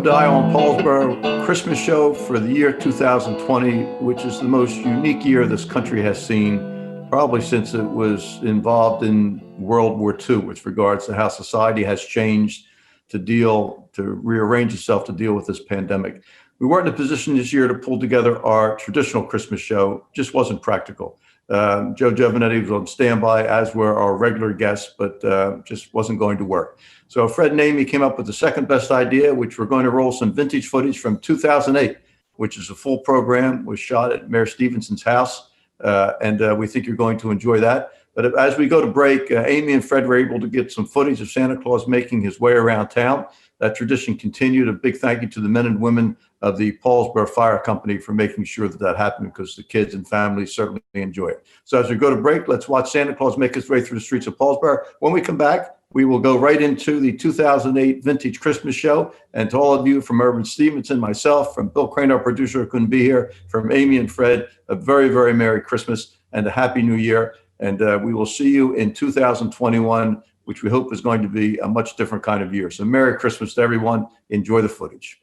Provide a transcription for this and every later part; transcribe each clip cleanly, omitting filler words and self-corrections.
Welcome to Ion Paulsboro Christmas Show for the year 2020, which is the most unique year this country has seen, probably since it was involved in World War II, with regards to how society has changed to rearrange itself to deal with this pandemic. We weren't in a position this year to pull together our traditional Christmas show, just wasn't practical. Joe Giovanetti was on standby, as were our regular guests, but just wasn't going to work. So Fred and Amy came up with the second best idea, which we're going to roll some vintage footage from 2008, which is a full program, was shot at Mayor Stevenson's house, and we think you're going to enjoy that. But as we go to break, Amy and Fred were able to get some footage of Santa Claus making his way around town. That tradition continued. A big thank you to the men and women of the Paulsboro Fire Company for making sure that happened, because the kids and families certainly enjoy it. So as we go to break, let's watch Santa Claus make his way through the streets of Paulsboro. When we come back, we will go right into the 2008 Vintage Christmas Show. And to all of you from Urban Stevenson, myself, from Bill Crane, our producer who couldn't be here, from Amy and Fred, a very, very Merry Christmas and a Happy New Year. And we will see you in 2021, which we hope is going to be a much different kind of year. So Merry Christmas to everyone. Enjoy the footage.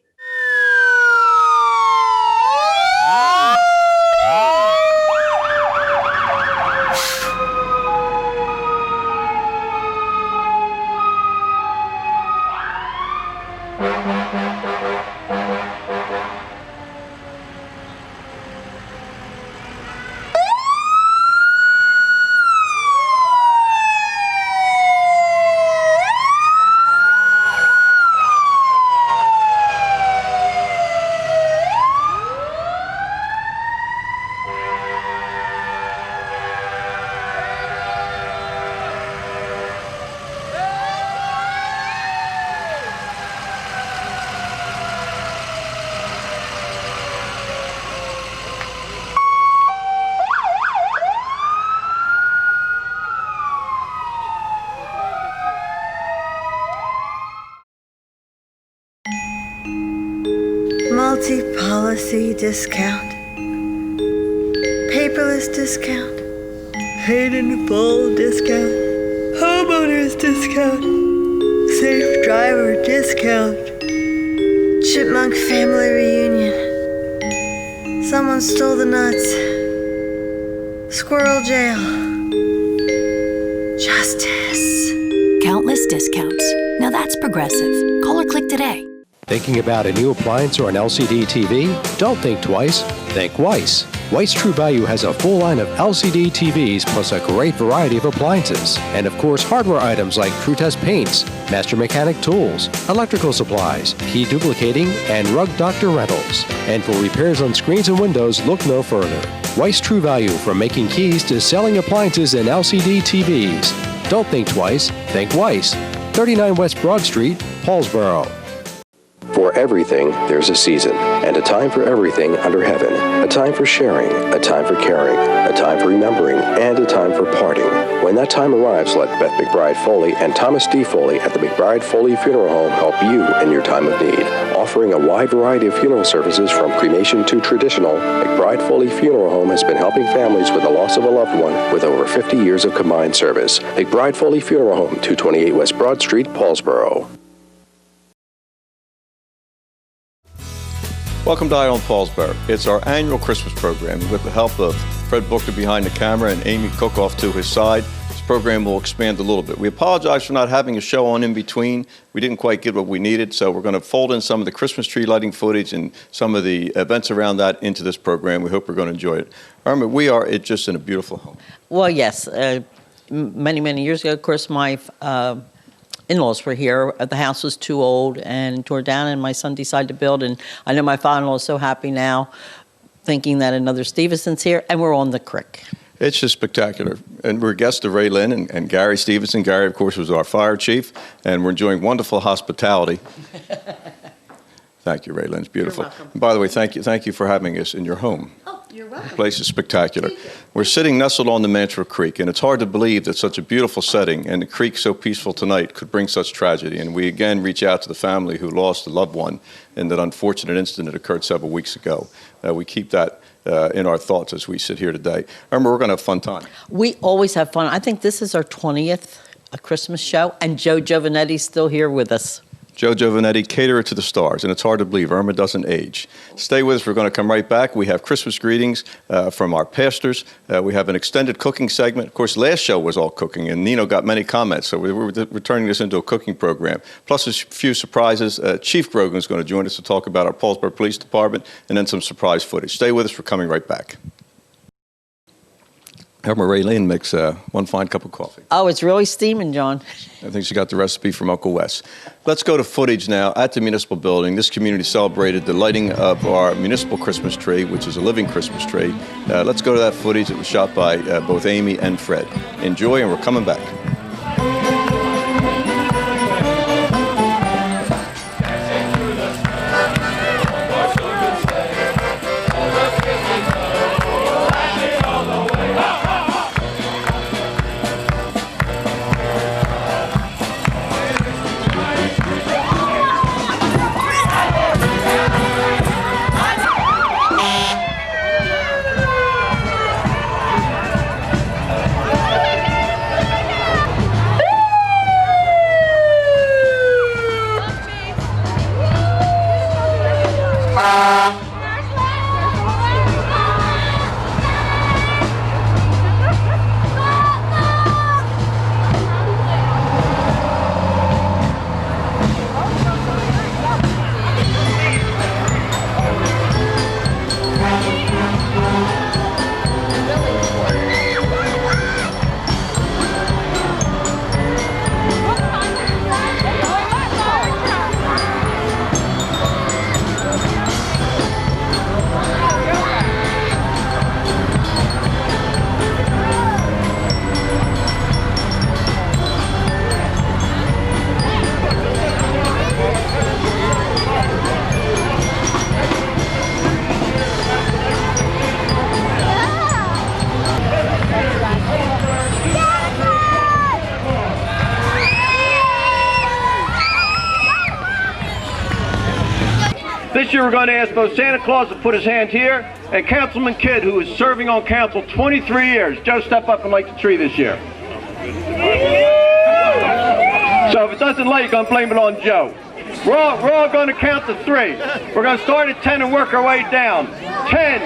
Multi-policy discount, paperless discount, paid in full discount, homeowners discount, safe driver discount, chipmunk family reunion, someone stole the nuts, squirrel jail, justice. Countless discounts. Now that's progressive. Call or click today. Thinking about a new appliance or an LCD TV? Don't think twice, think Weiss. Weiss True Value has a full line of LCD TVs plus a great variety of appliances. And of course, hardware items like True Test paints, Master Mechanic tools, electrical supplies, key duplicating, and Rug Doctor rentals. And for repairs on screens and windows, look no further. Weiss True Value, from making keys to selling appliances and LCD TVs. Don't think twice, think Weiss. 39 West Broad Street, Paulsboro. For everything, there's a season, and a time for everything under heaven. A time for sharing, a time for caring, a time for remembering, and a time for parting. When that time arrives, let Beth McBride Foley and Thomas D. Foley at the McBride Foley Funeral Home help you in your time of need. Offering a wide variety of funeral services from cremation to traditional, McBride Foley Funeral Home has been helping families with the loss of a loved one with over 50 years of combined service. McBride Foley Funeral Home, 228 West Broad Street, Paulsboro. Welcome to Ion Paulsboro. It's our annual Christmas program with the help of Fred Booker behind the camera and Amy Cookoff to his side. This program will expand a little bit. We apologize for not having a show on in between. We didn't quite get what we needed, so we're going to fold in some of the Christmas tree lighting footage and some of the events around that into this program. We hope you're going to enjoy it. Irma, we are just in a beautiful home. Well, yes. Many, many years ago, of course, my in-laws were here. The house was too old and tore down, and my son decided to build. And I know my father-in-law is so happy now, thinking that another Stevenson's here, and we're on the creek. It's just spectacular. And we're guests of Ray Lynn and Gary Stevenson. Gary, of course, was our fire chief, and we're enjoying wonderful hospitality. Thank you, Ray Lynn. It's beautiful. You're welcome. And by the way, thank you for having us in your home. Oh, you're welcome. The place is spectacular. We're sitting nestled on the Mantua Creek, and it's hard to believe that such a beautiful setting and the creek so peaceful tonight could bring such tragedy. And we again reach out to the family who lost a loved one in that unfortunate incident that occurred several weeks ago. We keep that in our thoughts as we sit here today. Remember, we're going to have a fun time. We always have fun. I think this is our 20th Christmas show, and Joe Giovanetti's still here with us. Joe Giovanetti, caterer to the stars, and it's hard to believe Irma doesn't age. Stay with us. We're going to come right back. We have Christmas greetings from our pastors. We have an extended cooking segment. Of course, last show was all cooking, and Nino got many comments, so we're turning this into a cooking program. Plus a few surprises. Chief Grogan is going to join us to talk about our Paulsboro Police Department, and then some surprise footage. Stay with us. We're coming right back. Irma Raylene makes one fine cup of coffee. Oh, it's really steaming, John. I think she got the recipe from Uncle Wes. Let's go to footage now at the municipal building. This community celebrated the lighting of our municipal Christmas tree, which is a living Christmas tree. Let's go to that footage. It was shot by both Amy and Fred. Enjoy, and we're coming back. This year we're going to ask both Santa Claus to put his hand here and Councilman Kidd, who is serving on council 23 years. Joe, step up and light the tree this year. So if it doesn't light, you're going to blame it on Joe. We're all going to count to 3. We're going to start at 10 and work our way down. 10,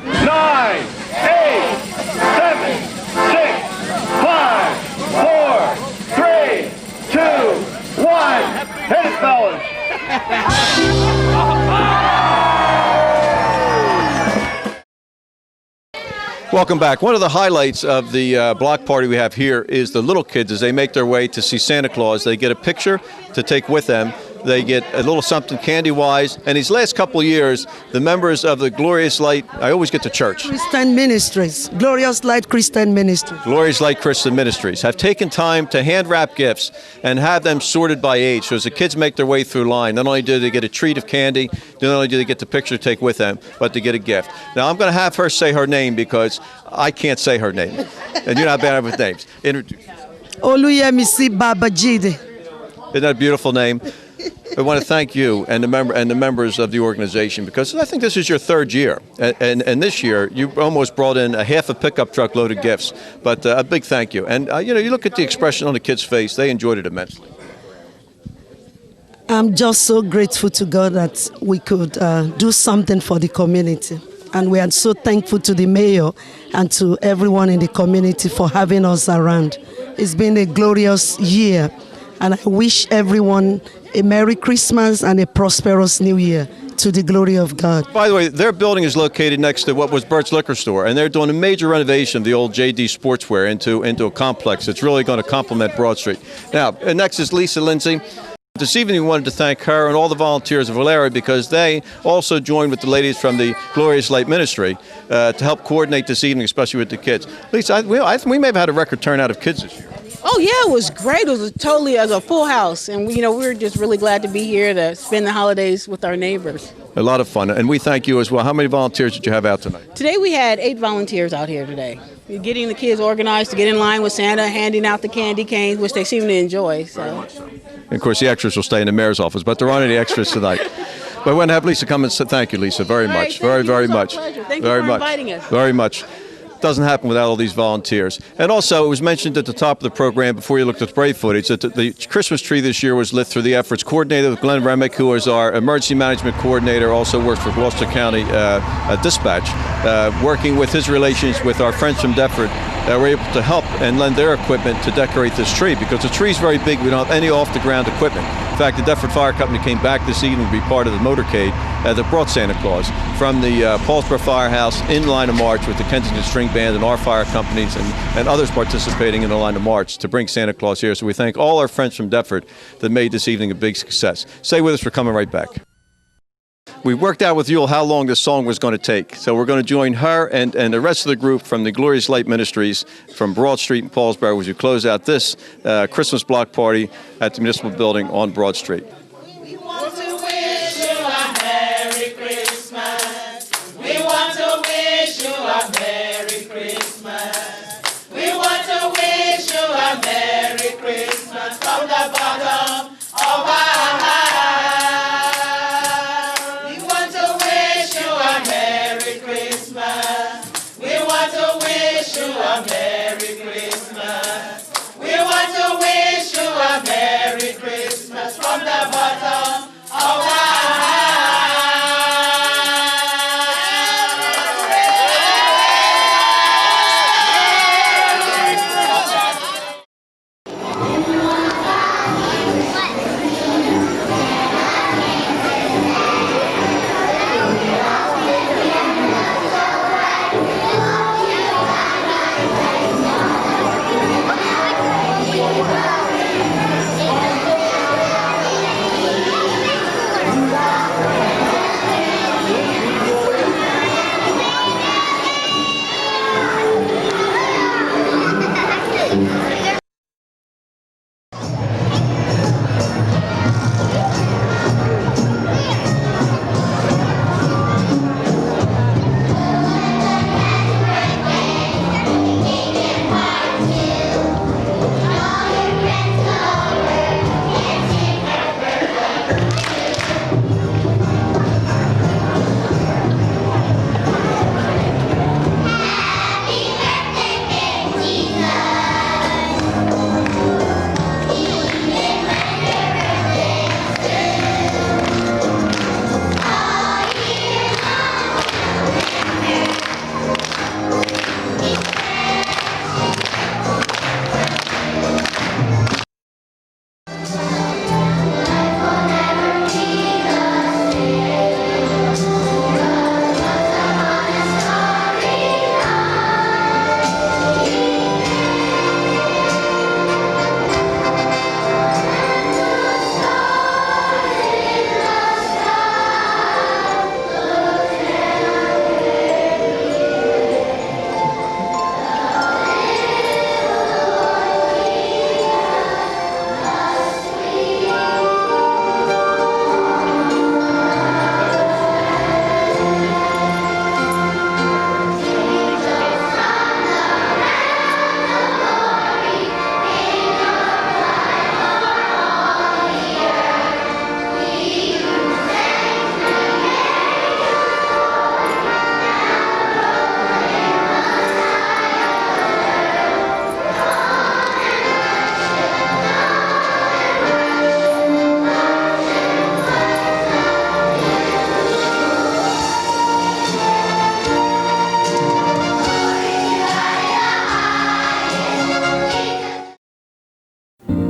9, 8, 7, 6, 5, 4, 3, 2, 1. Hit it, fellas. Welcome back. One of the highlights of the block party we have here is the little kids as they make their way to see Santa Claus. They get a picture to take with them. They get a little something candy-wise. And these last couple of years, the members of the Glorious Light, I always get to church. Christian Ministries, Glorious Light Christian Ministries. Glorious Light Christian Ministries have taken time to hand-wrap gifts and have them sorted by age. So as the kids make their way through line, not only do they get a treat of candy, not only do they get the picture to take with them, but they get a gift. Now, I'm going to have her say her name because I can't say her name. And you're not bad with names. Introduce. Oluyemisi Babajide. Isn't that a beautiful name? I want to thank you and the members of the organization because I think this is your 3rd year, and this year you almost brought in a half a pickup truck load of gifts. But a big thank you, and you look at the expression on the kids' face; they enjoyed it immensely. I'm just so grateful to God that we could do something for the community, and we are so thankful to the mayor and to everyone in the community for having us around. It's been a glorious year, and I wish everyone a Merry Christmas and a prosperous New Year to the glory of God. By the way, their building is located next to what was Bert's Liquor Store, and they're doing a major renovation of the old JD Sportswear into a complex that's really going to complement Broad Street. Now, next is Lisa Lindsay. This evening we wanted to thank her and all the volunteers of Valeria because they also joined with the ladies from the Glorious Light Ministry to help coordinate this evening, especially with the kids. Lisa, I think we may have had a record turnout of kids this year. Oh yeah, it was great. It was a full house, and we were just really glad to be here to spend the holidays with our neighbors. A lot of fun, and we thank you as well. How many volunteers did you have out tonight? Today we had 8 volunteers out here today. We're getting the kids organized to get in line with Santa, handing out the candy canes, which they seem to enjoy. So. And of course, the extras will stay in the mayor's office, but there aren't any extras tonight. But I want to have Lisa come and say thank you, Lisa, very much, very much. Thank you for inviting us. Very much. doesn't happen without all these volunteers. And also, it was mentioned at the top of the program before you looked at the parade footage that the Christmas tree this year was lit through the efforts coordinated with Glenn Remick, who is our emergency management coordinator, also works for Gloucester County Dispatch, working with his relations with our friends from Deptford. Were able to help and lend their equipment to decorate this tree because the tree is very big. We don't have any off-the-ground equipment. In fact, the Deptford Fire Company came back this evening to be part of the motorcade that brought Santa Claus from the Paulsboro Firehouse in line of march with the Kensington String Band and our fire companies and others participating in the line of march to bring Santa Claus here. So we thank all our friends from Deptford that made this evening a big success. Stay with us. We're coming right back. We worked out with Yule how long this song was going to take. So we're going to join her and the rest of the group from the Glorious Light Ministries from Broad Street in Paulsboro as we close out this Christmas block party at the Municipal Building on Broad Street. We want to wish you a Merry Christmas. We want to wish you a Merry Christmas. We want to wish you a Merry Christmas from the bottom of our hearts. A Merry Christmas. We want to wish you a Merry Christmas from the bottom of our hearts.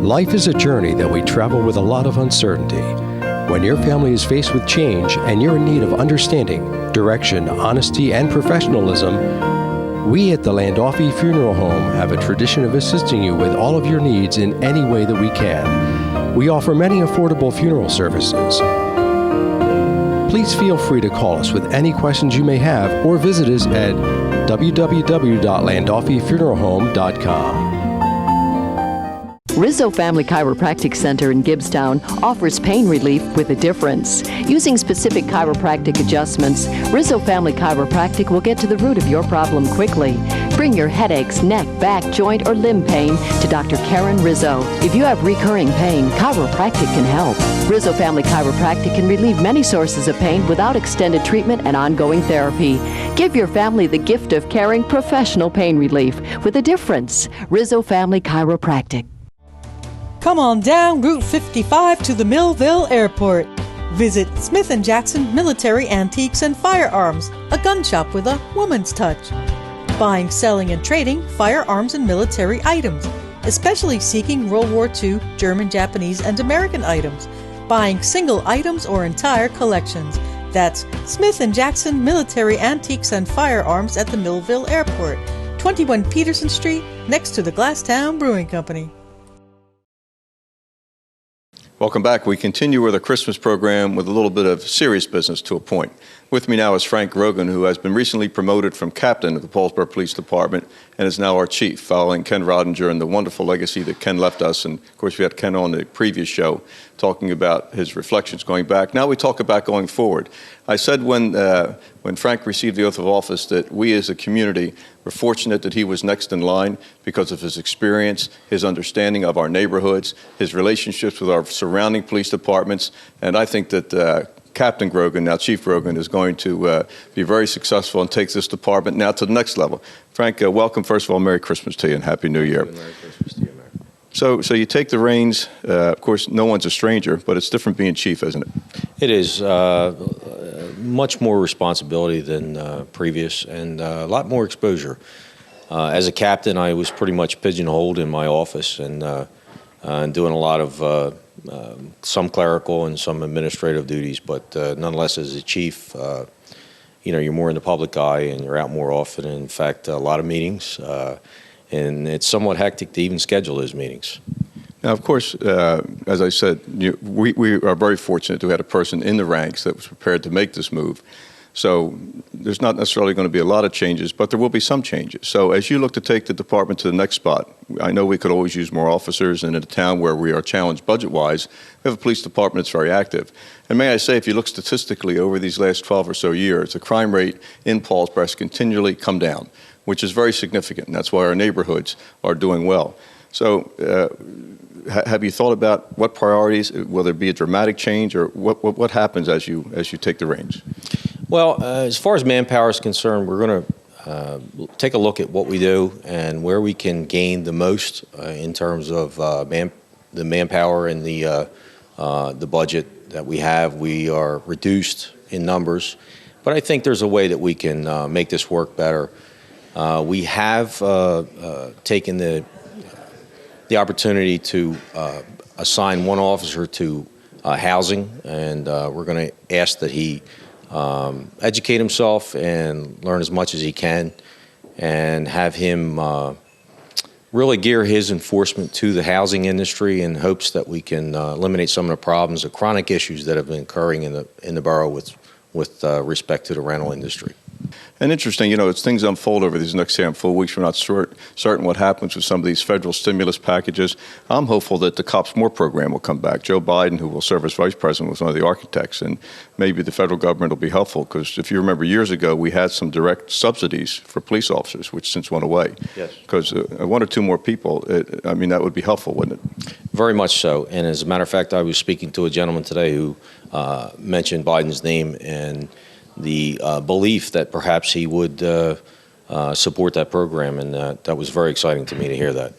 Life is a journey that we travel with a lot of uncertainty. When your family is faced with change and you're in need of understanding, direction, honesty, and professionalism, we at the Landolfi Funeral Home have a tradition of assisting you with all of your needs in any way that we can. We offer many affordable funeral services. Please feel free to call us with any questions you may have or visit us at www.landolfifuneralhome.com. Rizzo Family Chiropractic Center in Gibbstown offers pain relief with a difference. Using specific chiropractic adjustments, Rizzo Family Chiropractic will get to the root of your problem quickly, Bring your headaches, neck, back, joint, or limb pain to Dr. Karen Rizzo. If you have recurring pain, chiropractic can help. Rizzo Family Chiropractic can relieve many sources of pain without extended treatment and ongoing therapy. Give your family the gift of caring professional pain relief with a difference. Rizzo Family Chiropractic. Come on down Route 55 to the Millville Airport. Visit Smith & Jackson Military Antiques and Firearms, a gun shop with a woman's touch. Buying, selling, and trading firearms and military items, especially seeking World War II, German, Japanese, and American items. Buying single items or entire collections. That's Smith & Jackson Military Antiques and Firearms at the Millville Airport, 21 Peterson Street, next to the Glasstown Brewing Company. Welcome back. We continue with our Christmas program with a little bit of serious business to a point. With me now is Frank Grogan, who has been recently promoted from captain of the Paulsboro Police Department and is now our chief, following Ken Rodinger and the wonderful legacy that Ken left us. And, of course, we had Ken on the previous show talking about his reflections going back. Now we talk about going forward. I said when Frank received the oath of office that we as a community were fortunate that he was next in line because of his experience, his understanding of our neighborhoods, his relationships with our surrounding police departments, and I think that Captain Grogan, now Chief Grogan, is going to be very successful and take this department now to the next level. Frank, welcome. First of all, Merry Christmas to you and Happy New Year. Merry Christmas to you, Merry. So you take the reins. Of course, no one's a stranger, but it's different being chief, isn't it? It is. Much more responsibility than previous and a lot more exposure. As a captain, I was pretty much pigeonholed in my office and doing a lot of some clerical and some administrative duties, but nonetheless, as a chief, you're more in the public eye and you're out more often. In fact, a lot of meetings, and it's somewhat hectic to even schedule those meetings. Now, of course, as I said, we are very fortunate to have a person in the ranks that was prepared to make this move. So there's not necessarily going to be a lot of changes, but there will be some changes. So as you look to take the department to the next spot, I know we could always use more officers, and in a town where we are challenged budget-wise, we have a police department that's very active. And may I say, if you look statistically over these last 12 or so years, the crime rate in Paulsboro has continually come down, which is very significant, and that's why our neighborhoods are doing well. So have you thought about what priorities? Will there be a dramatic change, or what happens as you take the reins? Well, as far as manpower is concerned, we're going to take a look at what we do and where we can gain the most in terms of the manpower and the budget that we have. We are reduced in numbers, but I think there's a way that we can make this work better. We have taken the opportunity to assign one officer to housing, and we're going to ask that he educate himself and learn as much as he can, and have him really gear his enforcement to the housing industry in hopes that we can eliminate some of the problems, the chronic issues that have been occurring in the borough with respect to the rental industry. And interesting, as things unfold over these next handful of weeks, we're not certain what happens with some of these federal stimulus packages. I'm hopeful that the Cops More program will come back. Joe Biden, who will serve as vice president, was one of the architects, and maybe the federal government will be helpful, because if you remember years ago, we had some direct subsidies for police officers, which since went away. Yes. Because one or two more people, that would be helpful, wouldn't it? Very much so. And as a matter of fact, I was speaking to a gentleman today who mentioned Biden's name and the belief that perhaps he would support that program, and that was very exciting to me to hear that.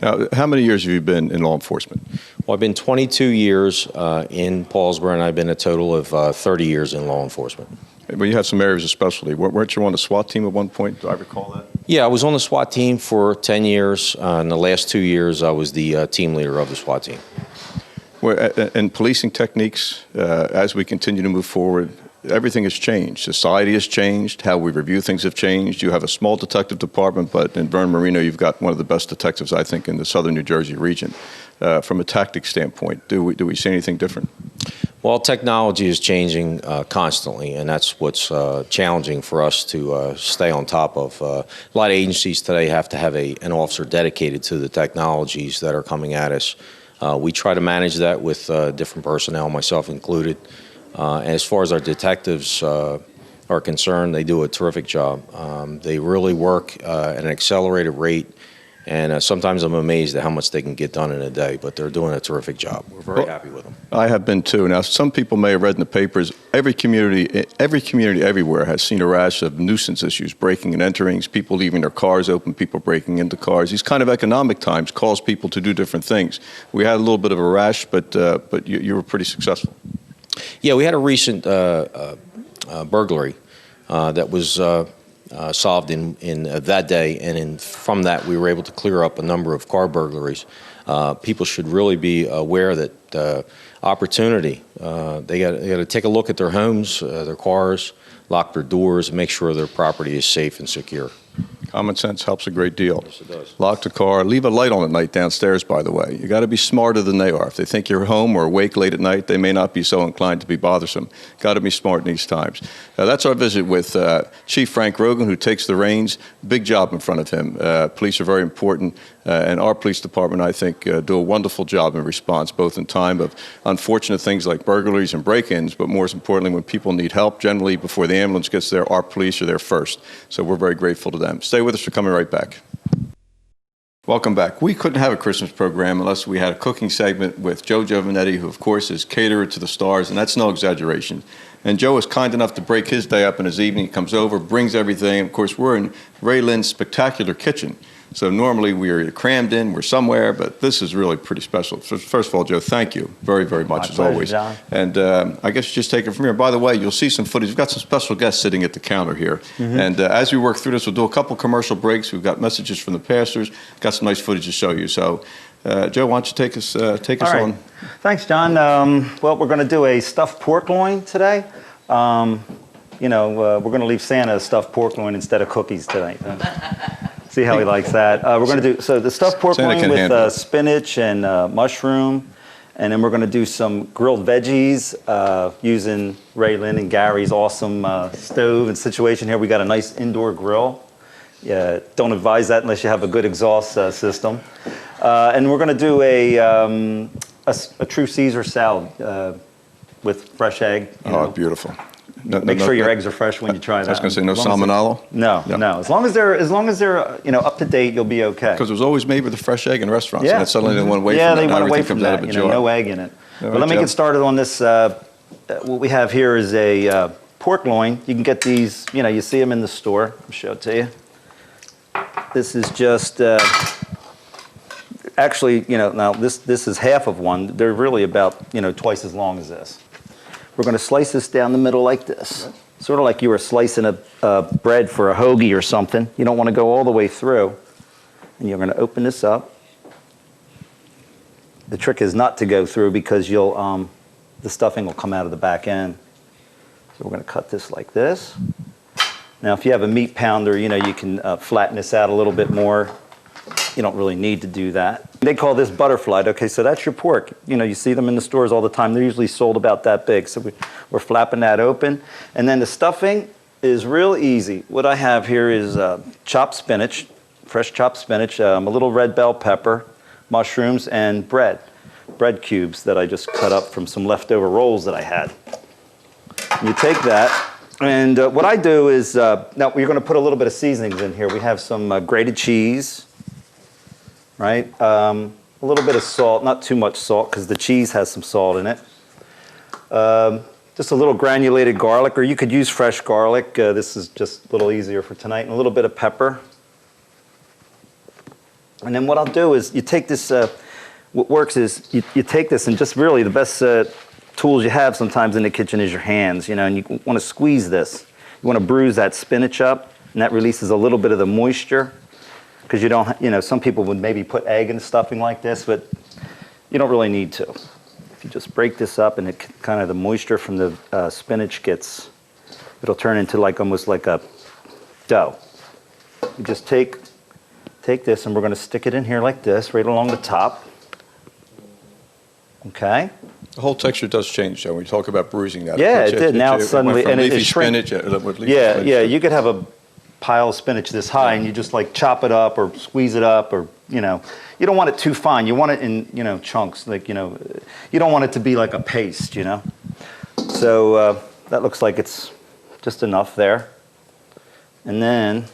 Now, how many years have you been in law enforcement? Well, I've been 22 years in Paulsboro, and I've been a total of 30 years in law enforcement. Well, you have some areas of specialty. Weren't you on the SWAT team at one point? Do I recall that? Yeah, I was on the SWAT team for 10 years. In the last 2 years, I was the team leader of the SWAT team. Well, and policing techniques, as we continue to move forward, everything has changed. Society has changed. How we review things have changed. You have a small detective department, but in Vern Marino, you've got one of the best detectives, I think, in the southern New Jersey region. From a tactics standpoint, do we see anything different? Well, technology is changing constantly, and that's what's challenging for us to stay on top of. A lot of agencies today have to have an officer dedicated to the technologies that are coming at us. We try to manage that with different personnel, myself included. As far as our detectives, are concerned, they do a terrific job. They really work at an accelerated rate, and sometimes I'm amazed at how much they can get done in a day, but they're doing a terrific job. We're very happy with them. I have been too. Now, some people may have read in the papers, every community everywhere has seen a rash of nuisance issues, breaking and enterings, people leaving their cars open, people breaking into cars. These kind of economic times cause people to do different things. We had a little bit of a rash, but you were pretty successful. Yeah, we had a recent burglary that was solved in that day, and from that we were able to clear up a number of car burglaries. People should really be aware that opportunity. They got to take a look at their homes, their cars, lock their doors, and make sure their property is safe and secure. Common sense helps a great deal. Yes, it does. Lock the car. Leave a light on at night downstairs, by the way. You got to be smarter than they are. If they think you're home or awake late at night, they may not be so inclined to be bothersome. Got to be smart in these times. That's our visit with Chief Frank Grogan, who takes the reins. Big job in front of him. Police are very important, and our police department, I think, do a wonderful job in response, both in time of unfortunate things like burglaries and break-ins, but more importantly, when people need help, generally before the ambulance gets there, our police are there first. So we're very grateful to them. Stay with us. We're coming right back. Welcome back. We couldn't have a Christmas program unless we had a cooking segment with Joe Giovanetti, who, of course, is caterer to the stars, and that's no exaggeration. And Joe is kind enough to break his day up in his evening. He comes over, brings everything. Of course, we're in Ray Lynn's spectacular kitchen. So normally we are crammed in, we're somewhere, but this is really pretty special. So first of all, Joe, thank you very, very much as always. John. And I guess you just take it from here. By the way, you'll see some footage. We've got some special guests sitting at the counter here. Mm-hmm. And as we work through this, we'll do a couple commercial breaks. We've got messages from the pastors, got some nice footage to show you. So Joe, why don't you take us on? Thanks, John. Well, we're going to do a stuffed pork loin today. We're going to leave Santa a stuffed pork loin instead of cookies tonight. See how he likes that. We're going to do the stuffed pork loin with spinach and mushroom, and then we're going to do some grilled veggies using Ray Lynn and Gary's awesome stove and situation here. We got a nice indoor grill. Yeah, don't advise that unless you have a good exhaust system. And we're going to do a true Caesar salad with fresh egg. Beautiful. Make sure your eggs are fresh when you try that. I was going to say no salmonella? No. As long as they're up to date, you'll be okay. Because it was always made with a fresh egg in restaurants. Yeah. And that's suddenly they went away from that. Yeah, they went away from that. No egg in it. But let me get started on this. What we have here is a pork loin. You can get these, you see them in the store. I'll show it to you. This is just, actually, now this is half of one. They're really about, twice as long as this. We're going to slice this down the middle like this. Sort of like you were slicing a bread for a hoagie or something. You don't want to go all the way through. And you're going to open this up. The trick is not to go through because the stuffing will come out of the back end. So we're going to cut this like this. Now, if you have a meat pounder, you can flatten this out a little bit more. You don't really need to do that. They call this butterfly. Okay, so that's your pork. You see them in the stores all the time. They're usually sold about that big. So we're flapping that open. And then the stuffing is real easy. What I have here is chopped spinach, fresh chopped spinach, a little red bell pepper, mushrooms, and bread cubes that I just cut up from some leftover rolls that I had. You take that. And what I do is, now we're going to put a little bit of seasonings in here. We have some grated cheese. Right? A little bit of salt, not too much salt because the cheese has some salt in it. Just a little granulated garlic, or you could use fresh garlic. This is just a little easier for tonight. And a little bit of pepper. And then what I'll do is you take this, what works is you take this and just really the best tools you have sometimes in the kitchen is your hands, and you want to squeeze this. You want to bruise that spinach up, and that releases a little bit of the moisture. Because you don't, some people would maybe put egg in stuffing like this, but you don't really need to. If you just break this up and it kind of the moisture from the spinach it'll turn into almost like a dough. You just take this and we're going to stick it in here like this, right along the top. Okay. The whole texture does change, Joe, when you talk about bruising that. Yeah, it did. Now it's suddenly, and it spinach. Yeah, you could have a pile of spinach this high and you just chop it up or squeeze it up, or you don't want it too fine. You want it in chunks, you don't want it to be like a paste. So that looks like it's just enough there. And then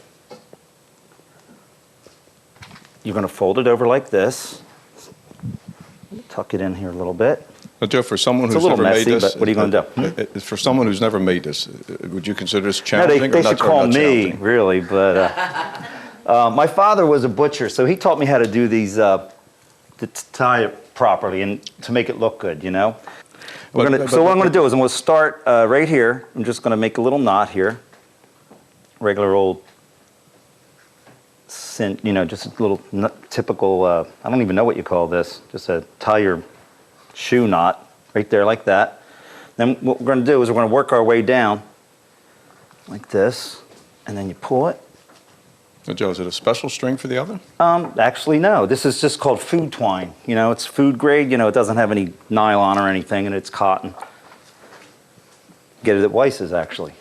you're going to fold it over like this. Tuck it in here a little bit. But Joe, for someone It's who's a little never messy, made this, but what are you going to do? For someone who's never made this, would you consider this No, challenging? they or not, should call not me, challenging? really, but my father was a butcher, so he taught me how to do these, to tie it properly and to make it look good, you know? So what I'm going to do is I'm going to start right here. I'm just going to make a little knot here. Regular old, you know, just a little typical, I don't even know what you call this, just a tie your shoe knot right there like that. Then what we're going to do is we're going to work our way down like this, and then you pull it. So Joe, is it a special string for the oven? Actually, no. This is just called food twine. You know, it's food grade. You know, it doesn't have any nylon or anything, and it's cotton. Get it at Weiss's, actually.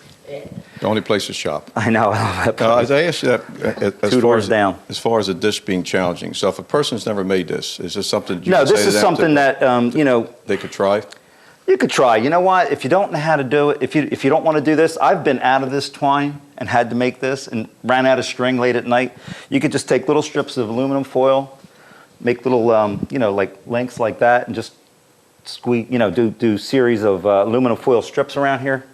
The only place to shop. I know. As I asked you that, Two doors down. As far as a dish being challenging, so if a person's never made this, is this something you No, can say this to is them something that, you know, they could try? you could try. You know what? If you don't know how to do it, if you don't want to do this, I've been out of this twine and had to make this and ran out of string late at night. You could just take little strips of aluminum foil, make little, you know, like lengths like that, and just squeeze, you know, do series of aluminum foil strips around here.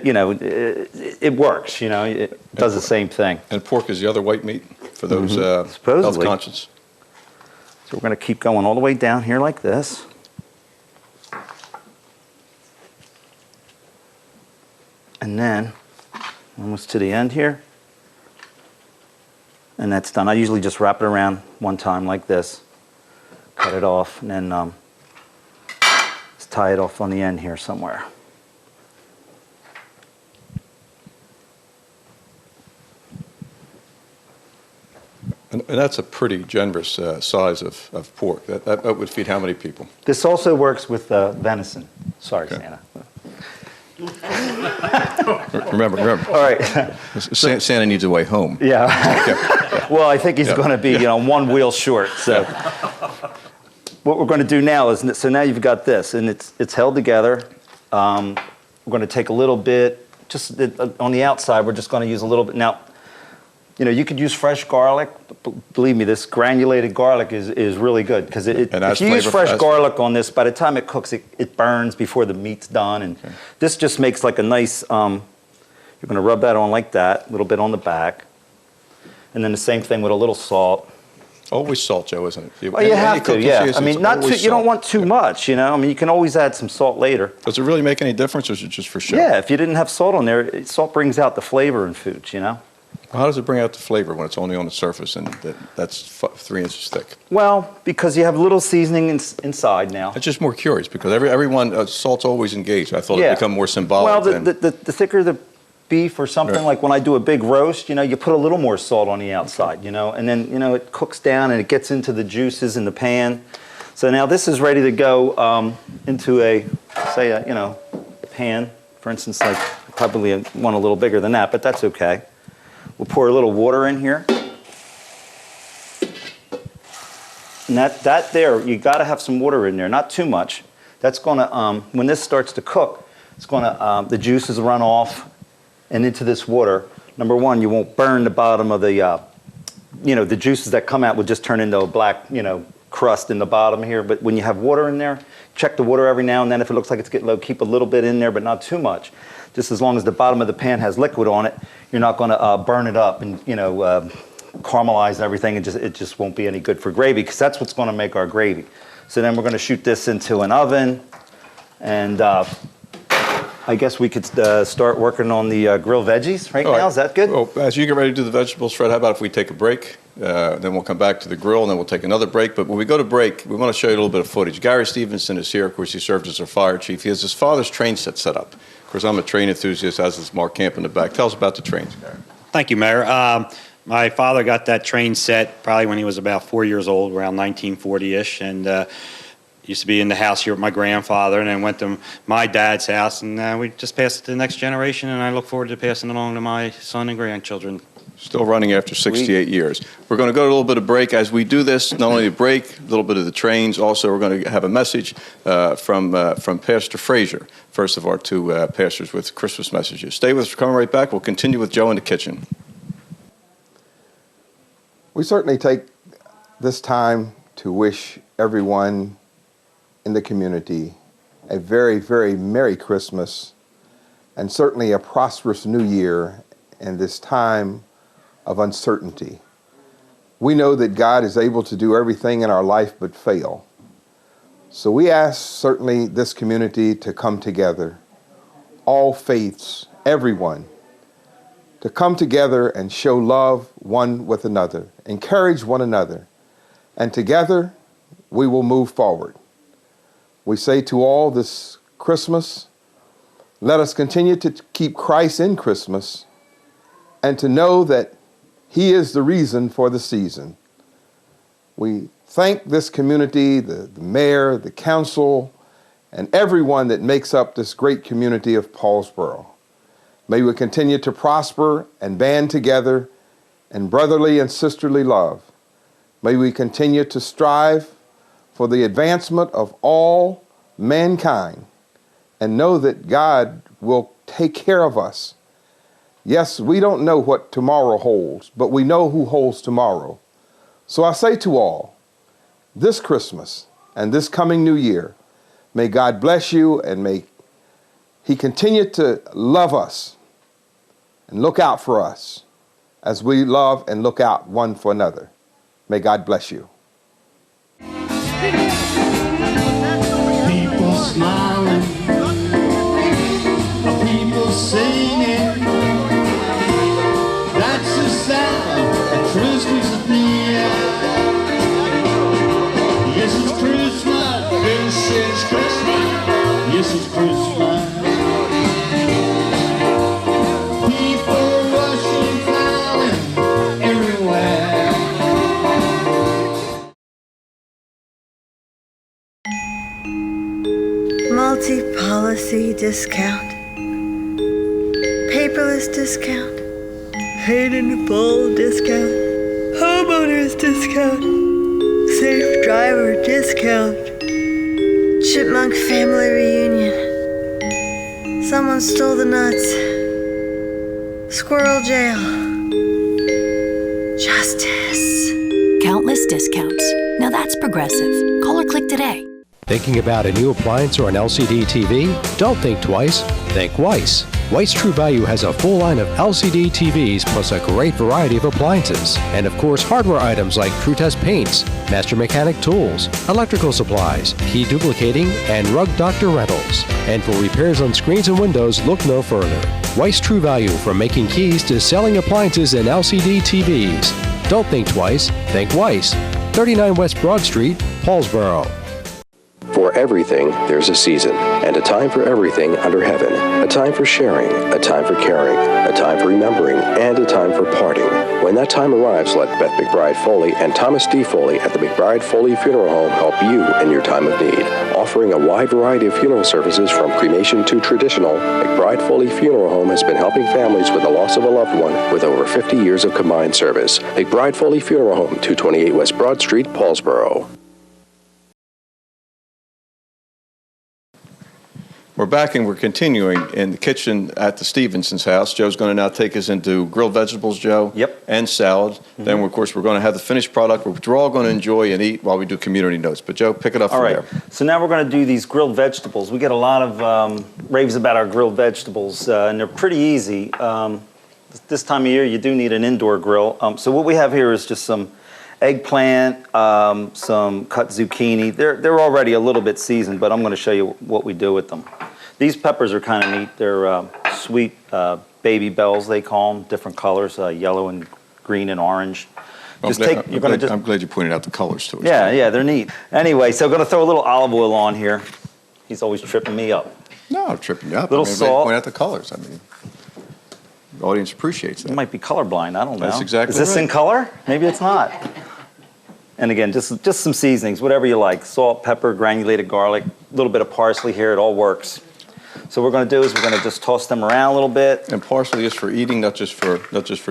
You know, it works. You know, it does the same thing. And pork is the other white meat for those health Supposedly. conscious. So we're going to keep going all the way down here like this. And then, almost to the end here. And that's done. I usually just wrap it around one time like this. Cut it off, and then just tie it off on the end here somewhere. And that's a pretty generous size of pork. That would feed how many people? This also works with venison. Sorry, Santa. Remember. All right. Santa needs a way home. Yeah. Okay. Well, I think he's going to be, you know, one wheel short. So what we're going to do now is, so now you've got this, and it's held together. We're going to take a little bit, just on the outside, we're just going to use a little bit. Now, you know, you could use fresh garlic. Believe me, this granulated garlic is really good, because if you use fresh garlic on this, by the time it cooks, it burns before the meat's done. And this just makes like a nice, you're going to rub that on like that, a little bit on the back. And then the same thing with a little salt. Always salt, Joe, isn't it? Well, you have to, yeah. I mean, not too, you don't want too much, you know. I mean, you can always add some salt later. Does it really make any difference, or is it just for show? Yeah, if you didn't have salt on there, salt brings out the flavor in foods, you know. How does it bring out the flavor when it's only on the surface and that's 3 inches thick? Well, because you have little seasoning inside now. I'm just more curious, because everyone, salt's always engaged. I thought it would become more symbolic. Well, the thicker the beef or something, like when I do a big roast, you know, you put a little more salt on the outside, you know, and then, you know, it cooks down and it gets into the juices in the pan. So now this is ready to go into a, say, you know, pan. For instance, like probably one a little bigger than that, but that's okay. We'll pour a little water in here. And that there, you got to have some water in there, not too much. That's going to, when this starts to cook, it's going to, the juices run off and into this water. Number one, you won't burn the bottom of the, you know, the juices that come out will just turn into a black, you know, crust in the bottom here. But when you have water in there, check the water every now and then. If it looks like it's getting low, keep a little bit in there, but not too much. Just as long as the bottom of the pan has liquid on it, you're not going to burn it up and, you know, caramelize everything. It just won't be any good for gravy, because that's what's going to make our gravy. So then we're going to shoot this into an oven, and I guess we could start working on the grilled veggies right now. Is that good? Well, as you get ready to do the vegetables, Fred, how about if we take a break? Then we'll come back to the grill, and then we'll take another break. But when we go to break, we want to show you a little bit of footage. Gary Stevenson is here. Of course, he served as our fire chief. He has his father's train set up. Of course, I'm a train enthusiast, as is Mark Camp in the back. Tell us about the trains, Gary. Thank you, Mayor. My father got that train set probably when he was about 4 years old, around 1940-ish, and used to be in the house here with my grandfather, and then went to my dad's house, and we just passed it to the next generation, and I look forward to passing it along to my son and grandchildren. Still running after 68 years. We're going to go to a little bit of break. As we do this, not only a break, a little bit of the trains, also we're going to have a message from Pastor Frazier, first of our two pastors with Christmas messages. Stay with us. We're coming right back. We'll continue with Joe in the kitchen. We certainly take this time to wish everyone in the community a very, very Merry Christmas and certainly a prosperous New Year in this time of uncertainty. We know that God is able to do everything in our life but fail. So we ask certainly this community to come together, all faiths, everyone, to come together and show love one with another, encourage one another, and together we will move forward. We say to all this Christmas, let us continue to keep Christ in Christmas and to know that He is the reason for the season. We thank this community, the mayor, the council, and everyone that makes up this great community of Paulsboro. May we continue to prosper and band together in brotherly and sisterly love. May we continue to strive for the advancement of all mankind and know that God will take care of us. Yes, we don't know what tomorrow holds, but we know who holds tomorrow. So I say to all, this Christmas and this coming new year, may God bless you and may He continue to love us and look out for us as we love and look out one for another. May God bless you. People smiling, people singing. That's the sound of Christmas is near. Yes, it's Christmas. This is Christmas. Yes, it's Christmas. People rushing, flying everywhere. Multi-policy discount, paperless discount, paid in full discount, homeowners discount, safe driver discount, chipmunk family reunion, someone stole the nuts, squirrel jail, justice. Countless discounts. Now that's progressive. Call or click today. Thinking about a new appliance or an LCD TV? Don't think twice. Think Weiss. Weiss True Value has a full line of LCD TVs plus a great variety of appliances. And of course, hardware items like True Test paints, Master Mechanic tools, electrical supplies, key duplicating, and Rug Doctor rentals. And for repairs on screens and windows, look no further. Weiss True Value, from making keys to selling appliances and LCD TVs. Don't think twice. Think Weiss. 39 West Broad Street, Paulsboro. For everything, there's a season, and a time for everything under heaven. A time for sharing, a time for caring, a time for remembering, and a time for parting. When that time arrives, let Beth McBride Foley and Thomas D. Foley at the McBride Foley Funeral Home help you in your time of need. Offering a wide variety of funeral services from cremation to traditional, McBride Foley Funeral Home has been helping families with the loss of a loved one with over 50 years of combined service. McBride Foley Funeral Home, 228 West Broad Street, Paulsboro. We're back and we're continuing in the kitchen at the Stevenson's house. Joe's going to now take us into grilled vegetables, Joe. Yep. And salad. Mm-hmm. Then, of course, we're going to have the finished product, which we're all going to enjoy and eat while we do community notes. But, Joe, pick it up from there. So now we're going to do these grilled vegetables. We get a lot of raves about our grilled vegetables, and they're pretty easy. This time of year, you do need an indoor grill. So what we have here is just some eggplant, some cut zucchini. They're already a little bit seasoned, but I'm going to show you what we do with them. These peppers are kind of neat. They're sweet baby bells, they call them, different colors, yellow and green and orange. I'm glad you pointed out the colors to us. Yeah, they're neat. Anyway, so I'm going to throw a little olive oil on here. He's always tripping me up. No, I'm tripping you up. Little salt. Point out the colors. I mean, the audience appreciates that. You might be colorblind. I don't know. That's exactly right. Is this in color? Maybe it's not. And again, just some seasonings, whatever you like. Salt, pepper, granulated garlic, a little bit of parsley here. It all works. So what we're going to do is we're going to just toss them around a little bit. And parsley is for eating, not just for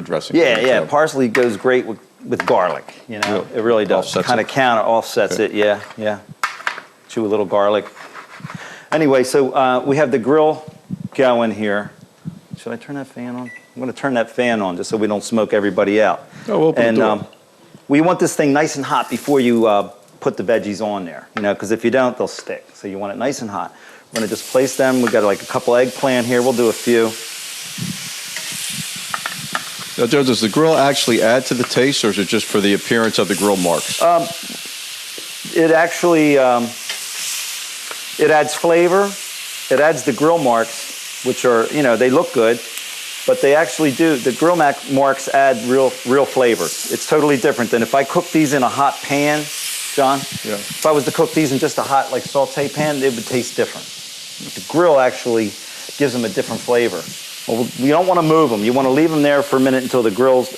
dressing. Yeah. Parsley goes great with garlic. You know, it really does. Kind of offsets it. Yeah. Chew a little garlic. Anyway, so we have the grill going here. Should I turn that fan on? I'm going to turn that fan on just so we don't smoke everybody out. Oh, open the door. We want this thing nice and hot before you put the veggies on there, you know, because if you don't, they'll stick. So you want it nice and hot. We're going to just place them. We've got like a couple eggplant here. We'll do a few. Now, Joe, does the grill actually add to the taste, or is it just for the appearance of the grill marks? It actually, it adds flavor. It adds the grill marks, which are, you know, they look good. But they actually do, the grill marks add real flavor. It's totally different than if I cook these in a hot pan, John. Yeah. If I was to cook these in just a hot, like, saute pan, it would taste different. The grill actually gives them a different flavor. Well, you don't want to move them. You want to leave them there for a minute until the grill's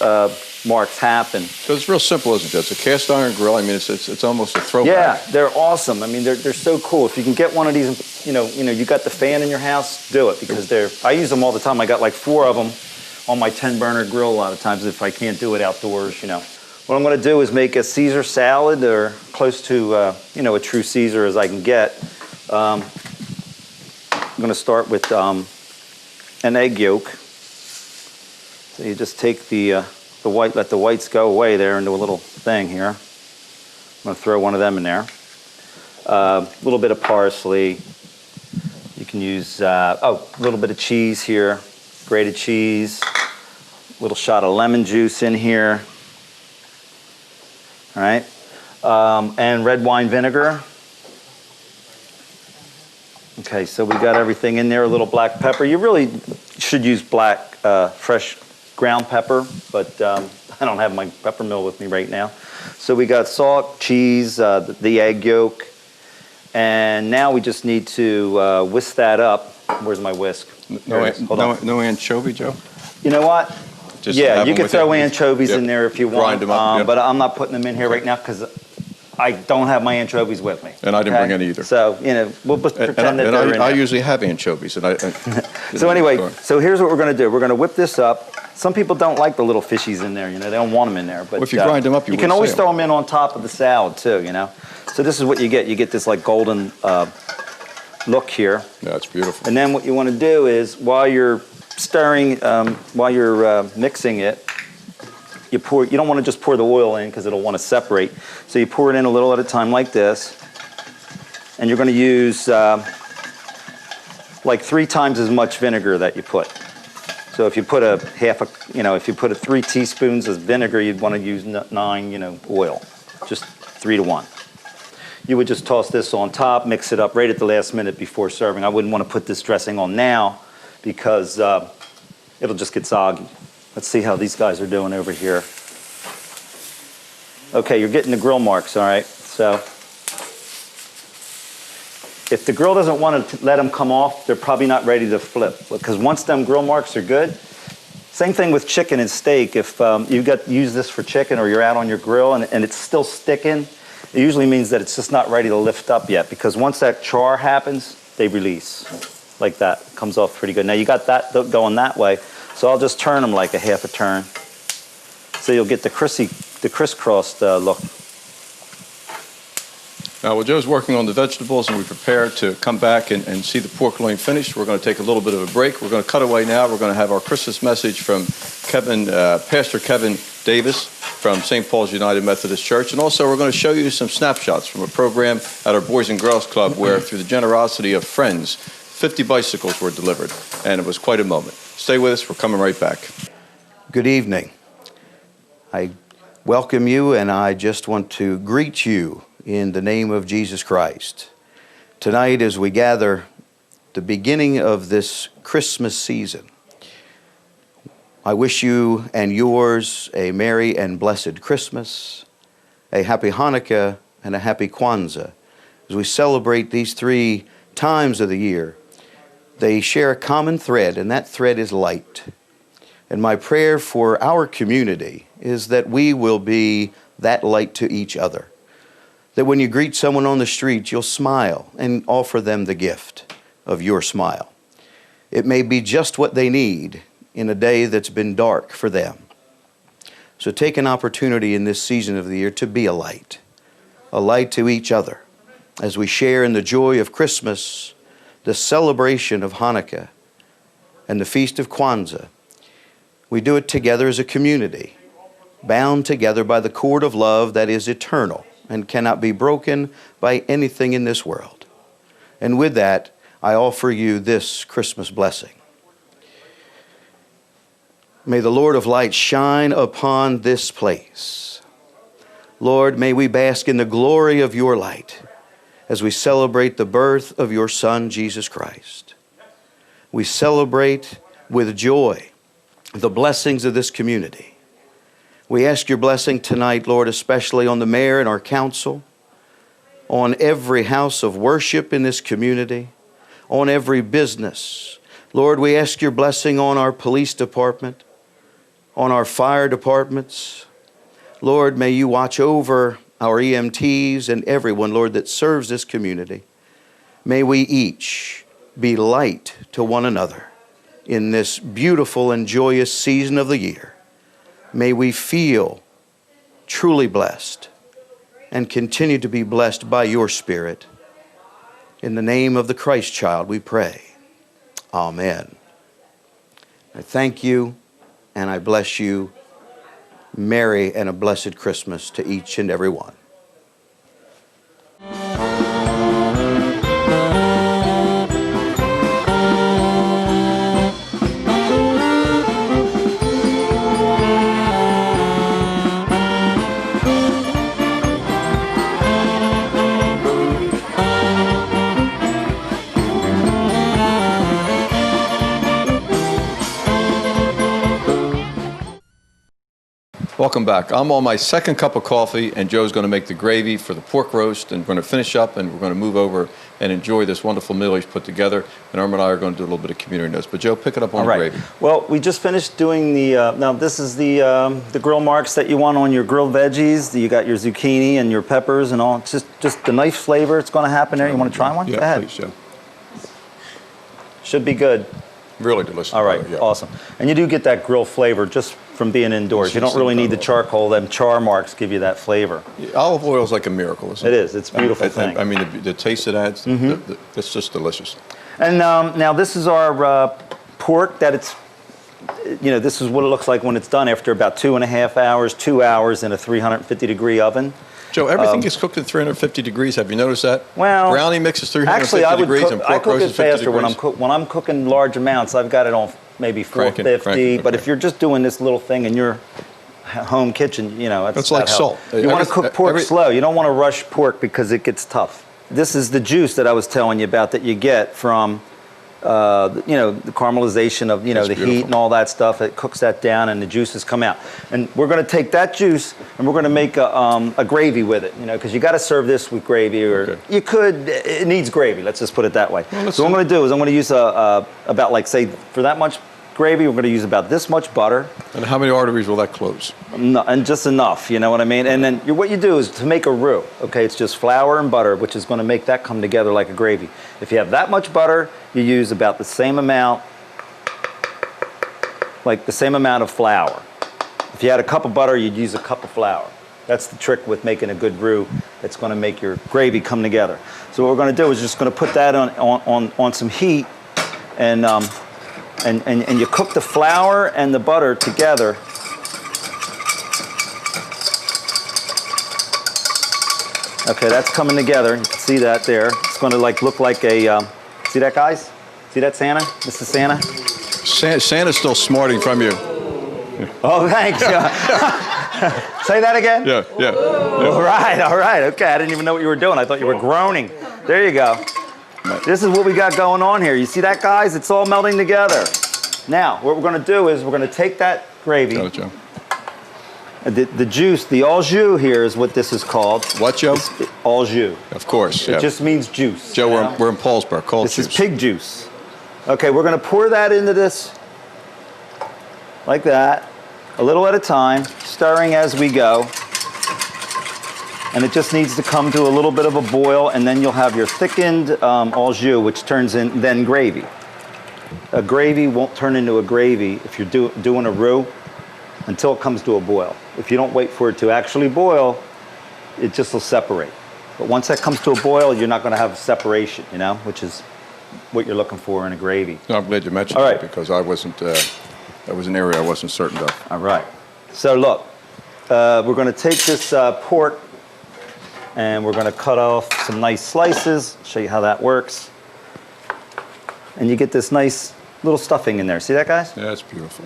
marks happen. So it's real simple, isn't it? It's a cast iron grill. I mean, it's almost a throwback. Yeah, they're awesome. I mean, they're so cool. If you can get one of these, you know, you got the fan in your house, do it, because I use them all the time. I got like 4 of them on my 10-burner grill a lot of times if I can't do it outdoors, you know. What I'm going to do is make a Caesar salad, or close to, you know, a true Caesar as I can get. I'm going to start with an egg yolk. So you just take the white, let the whites go away there into a little thing here. I'm going to throw one of them in there. A little bit of parsley. You can use, a little bit of cheese here, grated cheese. A little shot of lemon juice in here. All right. And red wine vinegar. Okay, so we got everything in there. A little black pepper. You really should use black, fresh ground pepper, but I don't have my pepper mill with me right now. So we got salt, cheese, the egg yolk, and now we just need to whisk that up. Where's my whisk? No anchovy, Joe? You know what? Just yeah, you can throw anchovies in there if you want, Grind them up, but I'm not putting them in here right now because I don't have my anchovies with me. And I didn't bring any either. So, you know, we'll just pretend that they're in there. I usually have anchovies. So anyway, so here's what we're going to do. We're going to whip this up. Some people don't like the little fishies in there, you know. They don't want them in there. But well, if you grind them up, you can always throw them in on top of the salad, too, you know. So this is what you get. You get this, like, golden look here. Yeah, it's beautiful. And then what you want to do is, while you're stirring, while you're mixing it, you don't want to just pour the oil in because it'll want to separate. So you pour it in a little at a time like this. And you're going to use like 3 times as much vinegar that you put. So if you put if you put 3 teaspoons of vinegar, you'd want to use 9, you know, oil. Just 3 to 1. You would just toss this on top, mix it up right at the last minute before serving. I wouldn't want to put this dressing on now because it'll just get soggy. Let's see how these guys are doing over here. Okay, you're getting the grill marks, all right? So if the grill doesn't want to let them come off, they're probably not ready to flip. Because once them grill marks are good, same thing with chicken and steak. If you use this for chicken or you're out on your grill and it's still sticking, it usually means that it's just not ready to lift up yet. Because once that char happens, they release like that. It comes off pretty good. Now you got that going that way. So I'll just turn them like a half a turn. So you'll get the crisscrossed look. Now, while Joe's working on the vegetables and we prepare to come back and see the pork loin finished, we're going to take a little bit of a break. We're going to cut away now. We're going to have our Christmas message from Pastor Kevin Davis from St. Paul's United Methodist Church. And also, we're going to show you some snapshots from a program at our Boys and Girls Club where, through the generosity of friends, 50 bicycles were delivered. And it was quite a moment. Stay with us. We're coming right back. Good evening. I welcome you, and I just want to greet you in the name of Jesus Christ. Tonight, as we gather the beginning of this Christmas season, I wish you and yours a merry and blessed Christmas, a happy Hanukkah, and a happy Kwanzaa. As we celebrate these 3 times of the year, they share a common thread, and that thread is light. And my prayer for our community is that we will be that light to each other. That when you greet someone on the street, you'll smile and offer them the gift of your smile. It may be just what they need in a day that's been dark for them. So take an opportunity in this season of the year to be a light to each other as we share in the joy of Christmas, the celebration of Hanukkah, and the Feast of Kwanzaa. We do it together as a community, bound together by the cord of love that is eternal and cannot be broken by anything in this world. And with that, I offer you this Christmas blessing. May the Lord of light shine upon this place. Lord, may we bask in the glory of your light as we celebrate the birth of your Son, Jesus Christ. We celebrate with joy the blessings of this community. We ask your blessing tonight, Lord, especially on the mayor and our council, on every house of worship in this community, on every business. Lord, we ask your blessing on our police department, on our fire departments. Lord, may you watch over our EMTs and everyone, Lord, that serves this community. May we each be light to one another in this beautiful and joyous season of the year. May we feel truly blessed and continue to be blessed by your Spirit. In the name of the Christ child, we pray. Amen. I thank you and I bless you. Merry and a blessed Christmas to each and every one. Welcome back. I'm on my second cup of coffee, and Joe's going to make the gravy for the pork roast, and we're going to finish up, and we're going to move over and enjoy this wonderful meal he's put together. And Irma and I are going to do a little bit of community notes. But Joe, pick it up on the gravy. Well, we just finished doing the, now this is the grill marks that you want on your grilled veggies. You got your zucchini and your peppers and all. It's just the nice flavor. It's going to happen there. You want to try one? Yeah, go ahead. please, Joe. Should be good. Really delicious. All right, yeah. Awesome. And you do get that grill flavor just from being indoors. You don't really need the charcoal. Them char marks give you that flavor. Yeah, olive oil is like a miracle, isn't it? It is. It's a beautiful thing. I mean, the taste it adds, it's just delicious. And now this is our pork that it's, this is what it looks like when it's done after about 2.5 hours, 2 hours in a 350-degree oven. Joe, everything gets cooked at 350 degrees. Have you noticed that? Well, brownie mix is 350 degrees and pork roast is 50 degrees. When I'm cooking large amounts, I've got it on maybe 450. But if you're just doing this little thing in your home kitchen, it's like salt. You want to cook pork slow. You don't want to rush pork because it gets tough. This is the juice that I was telling you about that you get from the caramelization of, the heat and all that stuff. It cooks that down and the juices come out. And we're going to take that juice and we're going to make a gravy with it, because you got to serve this with gravy, or you could, it needs gravy. Let's just put it that way. Well, so what I'm going to do is I'm going to use about, like, say, for that much gravy, we're going to use about this much butter. And how many arteries will that close? No, and just enough, you know what I mean? And then what you do is to make a roux, okay? It's just flour and butter, which is going to make that come together like a gravy. If you have that much butter, you use about the same amount, like the same amount of flour. If you had a cup of butter, you'd use a cup of flour. That's the trick with making a good roux. That's going to make your gravy come together. So what we're going to do is just going to put that on some heat, and you cook the flour and the butter together. Okay, that's coming together. You can see that there. It's going to look like a, see that, guys? See that, Santa? This is Santa? Santa's still smarting from you. Oh, thanks. Say that again? Yeah. All right. Okay, I didn't even know what you were doing. I thought you were groaning. There you go. This is what we got going on here. You see that, guys? It's all melting together. Now, what we're going to do is we're going to take that gravy. Got it, Joe. The juice, the au jus here is what this is called. What, Joe? Au jus. Of course, It just means juice. Joe, we're in Paulsboro. Cold This juice. is pig juice. Okay, we're going to pour that into this like that, a little at a time, stirring as we go. And it just needs to come to a little bit of a boil, and then you'll have your thickened au jus, which turns in then gravy. a gravy won't turn into a gravy if you're doing a roux until it comes to a boil. If you don't wait for it to actually boil, it just will separate. But once that comes to a boil, you're not going to have separation, you know, which is what you're looking for in a gravy. No, I'm glad you mentioned that because I wasn't, that was an area I wasn't certain of. All right. So look, we're going to take this pork and we're going to cut off some nice slices. Show you how that works. And you get this nice little stuffing in there. See that, guys? Yeah, that's beautiful.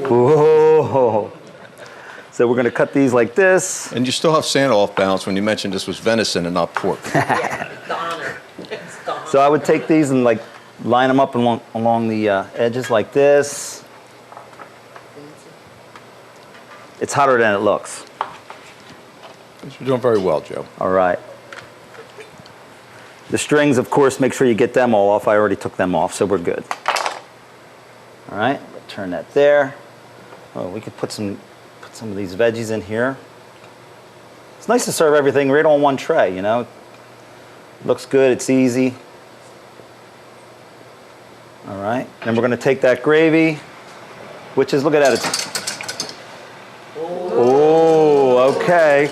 Whoa. So we're going to cut these like this. And you still have Santa off balance when you mentioned this was venison and not pork. So I would take these and like line them up along the edges like this. It's hotter than it looks. You're doing very well, Joe. All right. The strings, of course, make sure you get them all off. I already took them off, so we're good. All right, turn that there. Oh, we could put some of these veggies in here. It's nice to serve everything right on one tray, you know. Looks good, it's easy. All right, then we're going to take that gravy, which is, look at that. It's, oh, okay.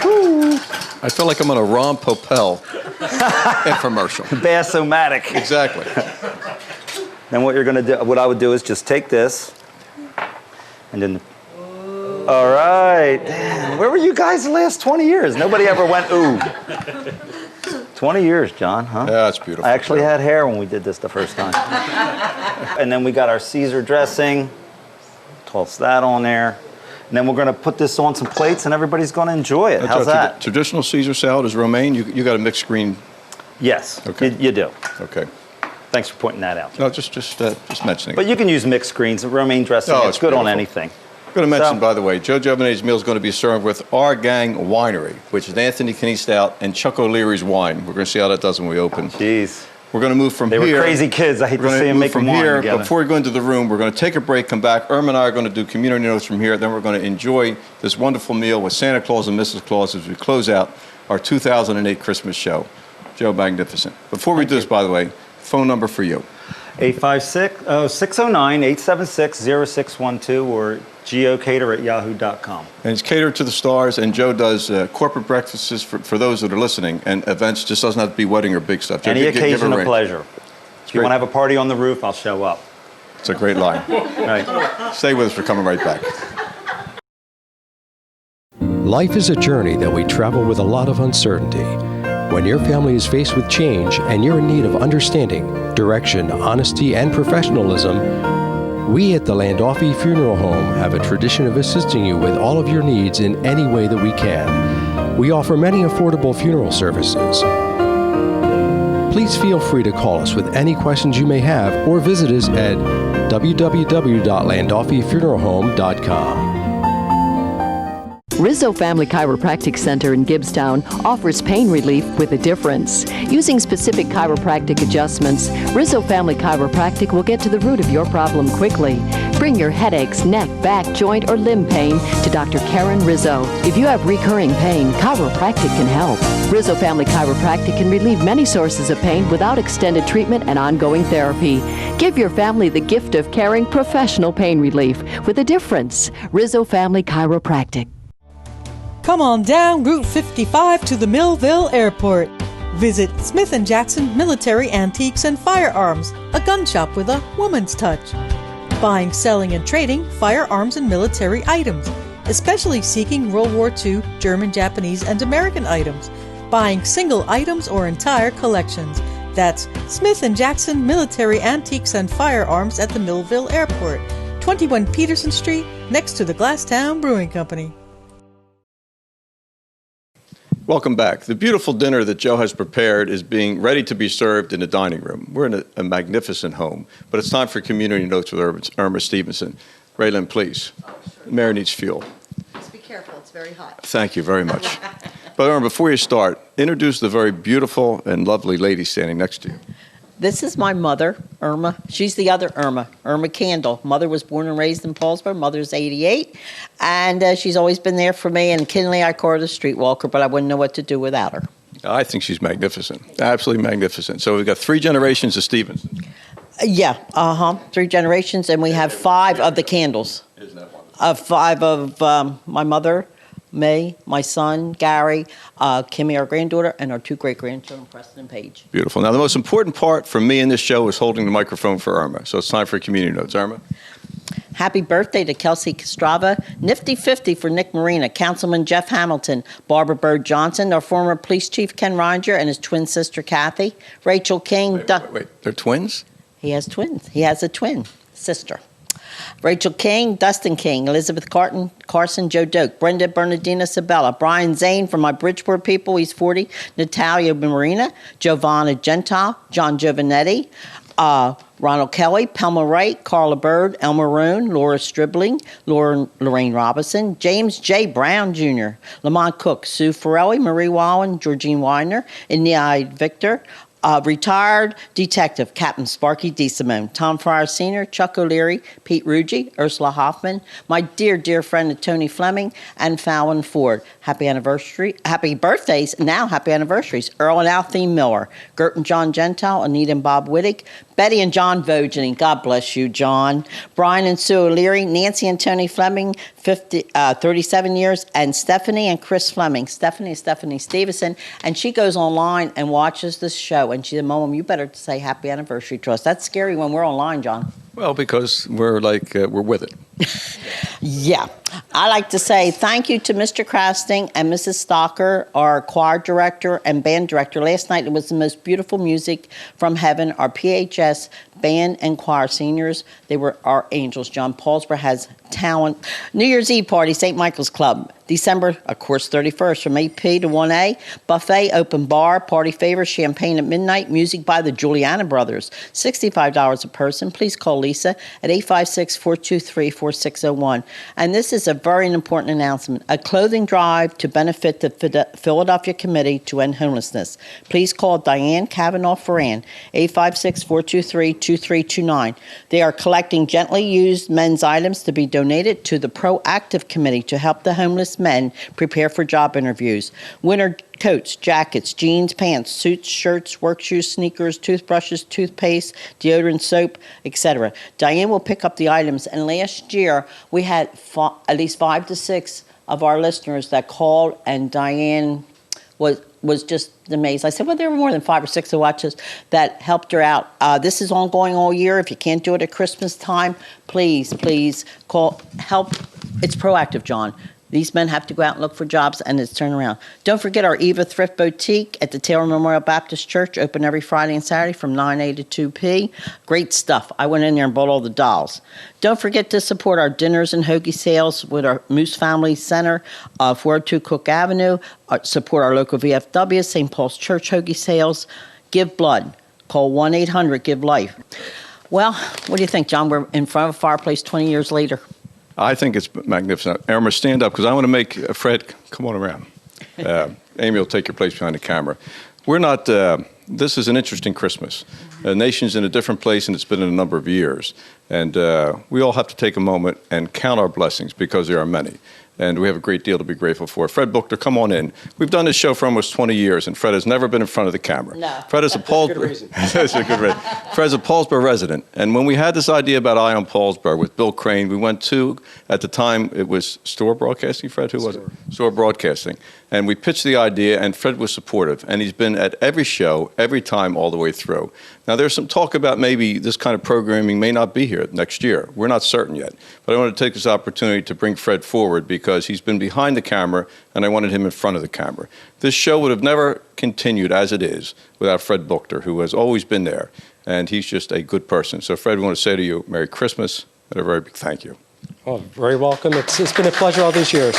Woo. I feel like I'm on a Ron Popel infomercial. Bass-o-matic. Exactly. Then what you're going to do, what I would do is just take this, and then, all right. Damn, where were you guys the last 20 years? Nobody ever went, ooh. 20 years, John, huh? Yeah, that's beautiful. I actually had hair when we did this the first time. And then we got our Caesar dressing. Toss that on there. And then we're going to put this on some plates, and everybody's going to enjoy it. How's that? Traditional Caesar salad is romaine. You got a mixed green. Yes, okay. You do. Okay. Thanks for pointing that out. No, just mentioning. But you can use mixed greens. Romaine dressing, it's good on anything. I'm going to mention, by the way, Joe Giovanetti's meal is going to be served with Our Gang Winery, which is Anthony Kinney Stout and Chuck O'Leary's wine. We're going to see how that does when we open. Jeez. We're going to move from here. They were crazy kids. I hate to see them make them wine together. Before we go into the room, we're going to take a break, come back. Irma and I are going to do community notes from here. Then we're going to enjoy this wonderful meal with Santa Claus and Mrs. Claus as we close out our 2008 Christmas show. Joe, magnificent. Before we do this, by the way, phone number for you. 609-876-0612 or geocater@yahoo.com. And it's catered to the stars, and Joe does corporate breakfasts for those that are listening, and events. Just doesn't have to be wedding or big stuff. Any occasion of pleasure. If you want to have a party on the roof, I'll show up. It's a great line. Right. Stay with us. We're coming right back. Life is a journey that we travel with a lot of uncertainty. When your family is faced with change and you're in need of understanding, direction, honesty, and professionalism, we at the Landolfi Funeral Home have a tradition of assisting you with all of your needs in any way that we can. We offer many affordable funeral services. Please feel free to call us with any questions you may have or visit us at www.landolfifuneralhome.com. Rizzo Family Chiropractic Center in Gibbstown offers pain relief with a difference. Using specific chiropractic adjustments, Rizzo Family Chiropractic will get to the root of your problem quickly. Bring your headaches, neck, back, joint, or limb pain to Dr. Karen Rizzo. If you have recurring pain, chiropractic can help. Rizzo Family Chiropractic can relieve many sources of pain without extended treatment and ongoing therapy. Give your family the gift of caring professional pain relief with a difference. Rizzo Family Chiropractic. Come on down Route 55 to the Millville Airport. Visit Smith & Jackson Military Antiques and Firearms, a gun shop with a woman's touch. Buying, selling, and trading firearms and military items, especially seeking World War II, German, Japanese, and American items. Buying single items or entire collections. That's Smith & Jackson Military Antiques and Firearms at the Millville Airport, 21 Peterson Street, next to the Glasstown Brewing Company. Welcome back. The beautiful dinner that Joe has prepared is being ready to be served in the dining room. We're in a magnificent home, but it's time for community notes with Irma Stevenson. Raylan, please. The mayor needs fuel. Just be careful. It's very hot. Thank you very much. But Irma, before you start, introduce the very beautiful and lovely lady standing next to you. This is my mother, Irma. She's the other Irma, Irma Candle. Mother was born and raised in Paulsboro. Mother's 88, and she's always been there for me. And Kinley, I call her the streetwalker, but I wouldn't know what to do without her. I think she's magnificent, absolutely magnificent. So we've got 3 generations of Stevens. Yeah, 3 generations, and we have 5 of the candles. Isn't that wonderful? 5 of my mother, May, my son, Gary, Kimmy, our granddaughter, and our 2 great-grandchildren, Preston and Paige. Beautiful. Now, the most important part for me in this show is holding the microphone for Irma. So it's time for community notes. Irma? Happy birthday to Kelsey Castrava. Nifty 50 for Nick Marina, Councilman Jeff Hamilton, Barbara Bird Johnson, our former police chief Ken Ringer, and his twin sister Kathy. Rachel King. Wait, they're twins? He has twins. He has a twin sister. Rachel King, Dustin King, Elizabeth Carson, Joe Doak, Brenda Bernardina Sabella, Brian Zane from my Bridgeport people, he's 40, Natalia Marina, Giovanna Gentile, John Giovanetti, Ronald Kelly, Pelma Wright, Carla Bird, Elmer Roan, Laura Stribling, Lorraine Robinson, James J. Brown Jr., Lamont Cook, Sue Farrelly, Marie Wallen, Georgine Weiner, Inai Victor, retired detective Captain Sparky D. Simone, Tom Fryer Sr., Chuck O'Leary, Pete Ruggie, Ursula Hoffman, my dear, dear friend Tony Fleming, and Fallon Ford. Happy anniversary, happy birthdays, now happy anniversaries. Earl and Althea Miller, Gert and John Gentile, Anita and Bob Wittig, Betty and John Vogening, God bless you, John. Brian and Sue O'Leary, Nancy and Tony Fleming, 37 years, and Stephanie and Chris Fleming. Stephanie Stevenson, and she goes online and watches this show, and she said, Mom, you better say happy anniversary to us. That's scary when we're online, John. Well, because we're with it. Yeah. I like to say thank you to Mr. Crasting and Mrs. Stocker, our choir director and band director. Last night it was the most beautiful music from heaven. Our PHS band and choir seniors, they were our angels. John Paulsboro has talent. New Year's Eve party, St. Michael's Club. December, of course, 31st from 8p to 1a. Buffet, open bar, party favors, champagne at midnight, music by the Juliana Brothers. $65 a person. Please call Lisa at 856-423-4601. And this is a very important announcement. A clothing drive to benefit the Philadelphia Committee to End Homelessness. Please call Diane Kavanaugh Ferran, 856-423-2329. They are collecting gently used men's items to be donated to the Proactive Committee to help the homeless men prepare for job interviews. Winter coats, jackets, jeans, pants, suits, shirts, work shoes, sneakers, toothbrushes, toothpaste, deodorant, soap, etc. Diane will pick up the items, and last year we had at least 5 to 6 of our listeners that called, and Diane was just amazed. I said, well, there were more than 5 or 6 who watched us that helped her out. This is ongoing all year. If you can't do it at Christmas time, please call, help. It's proactive, John. These men have to go out and look for jobs, and it's turnaround. Don't forget our Eva Thrift Boutique at the Taylor Memorial Baptist Church, open every Friday and Saturday from 9A to 2P. Great stuff. I went in there and bought all the dolls. Don't forget to support our dinners and hoagie sales with our Moose Family Center, 402 Cook Avenue. Support our local VFW, St. Paul's Church hoagie sales. Give blood. Call 1-800-GIVE-LIFE. Well, what do you think, John? We're in front of a fireplace 20 years later. I think it's magnificent. Irma, stand up, because I want to make Fred, come on around. Amy will take your place behind the camera. We're not, this is an interesting Christmas. The nation's in a different place, and it's been in a number of years. And we all have to take a moment and count our blessings, because there are many. And we have a great deal to be grateful for. Fred Buchter, come on in. We've done this show for almost 20 years, and Fred has never been in front of the camera. No. Fred is That's a good reason. Fred's a Paulsboro resident. And when we had this idea about Eye on Paulsboro with Bill Crane, we went to, at the time, it was Store Broadcasting, Fred? Who was it? Store Broadcasting. And we pitched the idea, and Fred was supportive. And he's been at every show, every time, all the way through. Now, there's some talk about maybe this kind of programming may not be here next year. We're not certain yet. But I want to take this opportunity to bring Fred forward, because he's been behind the camera, and I wanted him in front of the camera. This show would have never continued as it is without Fred Buchter, who has always been there. And he's just a good person. So, Fred, we want to say to you, Merry Christmas, and a very big thank you. Oh, very welcome. It's been a pleasure all these years.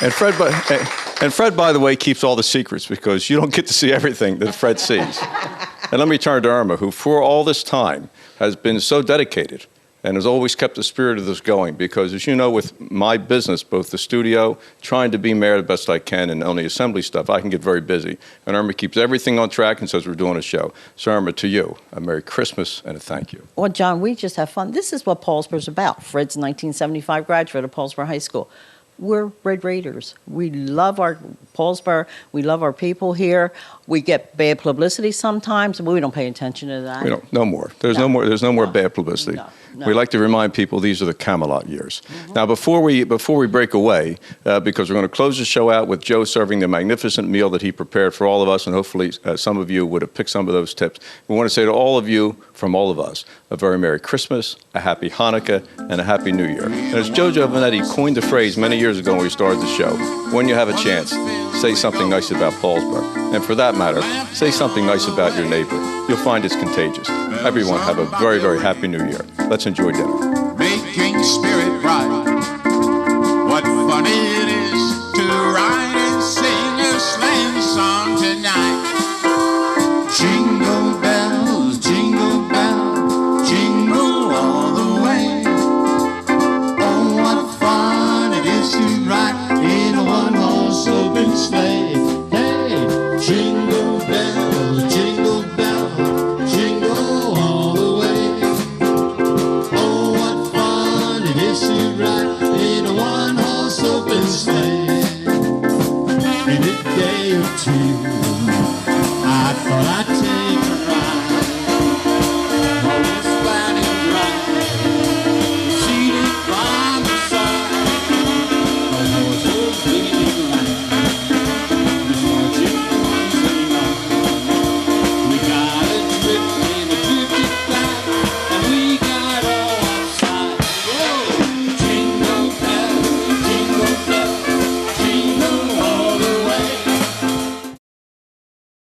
And Fred, by the way, keeps all the secrets, because you don't get to see everything that Fred sees. And let me turn to Irma, who for all this time has been so dedicated and has always kept the spirit of this going, because as you know, with my business, both the studio, trying to be mayor the best I can, and on the assembly stuff, I can get very busy. And Irma keeps everything on track and says we're doing a show. So Irma, to you, a Merry Christmas and a thank you. Well, John, we just have fun. This is what Paulsboro's about. Fred's 1975 graduate of Paulsboro High School. we're Red Raiders. We love our Paulsboro. We love our people here. We get bad publicity sometimes, but we don't pay attention to that. We don't. No more. There's no more. There's no more bad publicity. No. We like to remind people these are the Camelot years. Now, before we break away, because we're going to close the show out with Joe serving the magnificent meal that he prepared for all of us, and hopefully some of you would have picked some of those tips. We want to say to all of you, from all of us, a very Merry Christmas, a Happy Hanukkah, and a Happy New Year. And as Joe Giovanetti coined the phrase many years ago when we started the show, when you have a chance, say something nice about Paulsboro. And for that matter, say something nice about your neighbor. You'll find it's contagious. Everyone have a very, very Happy New Year. Let's enjoy dinner. Making spirit bright. What fun it is to ride and sing a sleighing song tonight. Jingle bells, jingle all the way. Oh, what fun it is to ride in a one-horse open sleigh. Hey, jingle bells, jingle all the way. Oh, what fun it is to ride in a one-horse open sleigh. In a day or two,